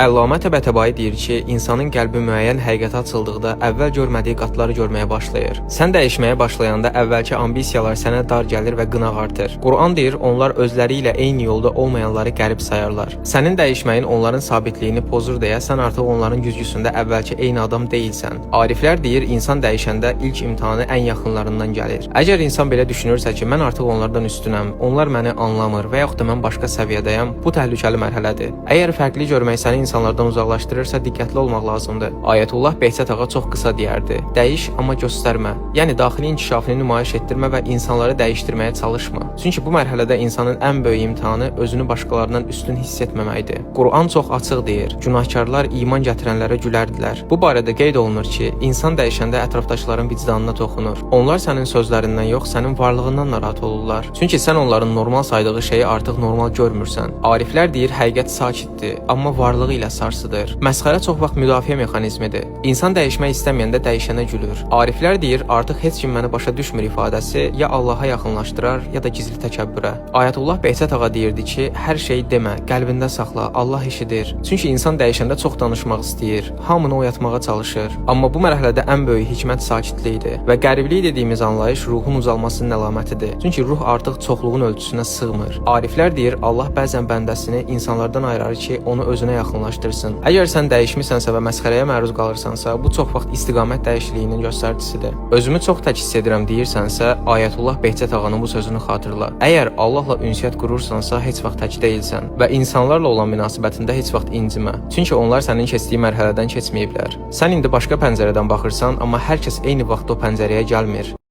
Əllamə Təbətəbai deyir ki, insanın qəlbi müəyyən həqiqətə açıldıqda əvvəl görmədiyi qatları görməyə başlayır. Sən dəyişməyə başlayanda əvvəlki ambisiyalar sənə dar gəlir və qınaq artır. Quran deyir, onlar özləri ilə eyni yolda olmayanları qərib sayarlar. Sənin dəyişməyin onların sabitliyini pozur deyə sən artıq onların güzgüsündə əvvəlki eyni adam deyilsən. Ariflər deyir, insan dəyişəndə ilk imtahanı ən yaxınlarından gəlir. Əgər insan belə düşünürsə ki, mən artıq onlardan üstünəm, onlar məni anlamır və yaxud da mən başqa səviyyədəyəm, bu təhlükəli mərhələdir. Əgər fərqli görmək səni insanlardan uzaqlaşdırırsa, diqqətli olmaq lazımdır. Ayətullah Behzət ağa çox qısa deyərdi: dəyiş, amma göstərmə. Yəni daxili inkişafını nümayiş etdirmə və insanları dəyişdirməyə çalışma. Çünki bu mərhələdə insanın ən böyük imtahanı özünü başqalarından üstün hiss etməməkdir. Quran çox açıq deyir: günahkarlar iman gətirənlərə gülərdilər. Bu barədə qeyd olunur ki, insan dəyişəndə ətrafdakıların vicdanına toxunur. Onlar sənin sözlərindən yox, sənin varlığından narahat olurlar. Çünki sən onların normal saydığı şeyi artıq normal görmürsən. Ariflər deyir, həqiqət sakitdir, amma varlığı ilə sarsıdır. Məsxərə çox vaxt müdafiə mexanizmidir. İnsan dəyişmək istəməyəndə dəyişənə gülür. Ariflər deyir, artıq heç kim məni başa düşmür ifadəsi ya Allaha yaxınlaşdırar, ya da gizli təkəbbürə. Ayətullah Behzət ağa deyirdi ki, hər şeyi demə, qəlbində saxla, Allah eşidir. Çünki insan dəyişəndə çox danışmaq istəyir, hamını oyatmağa çalışır. Amma bu mərhələdə ən böyük hikmət sakitlikdir və qəriblik dediyimiz anlayış ruhun ucalmasının əlamətidir. Çünki ruh artıq çoxluğun ölçüsünə sığmır. Ariflər deyir, Allah bəzən bəndəsini insanlardan ayırır ki, onu özünə yaxınlaşdırsın. Əgər sən dəyişmisənsə və məsxərəyə məruz qalırsansa, bu çox vaxt istiqamət dəyişikliyinin göstəricisidir. Özümü çox tək hiss edirəm deyirsənsə, Ayətullah Behzət ağanın bu sözünü xatırla. Əgər Allahla ünsiyyət qurursansa, heç vaxt tək deyilsən və insanlarla olan münasibətində heç vaxt incimə. Çünki onlar sənin keçdiyi mərhələdən keçməyiblər. Sən indi başqa pəncərədən baxırsan, amma hər kəs eyni vaxtda o pəncərəyə gəlmir.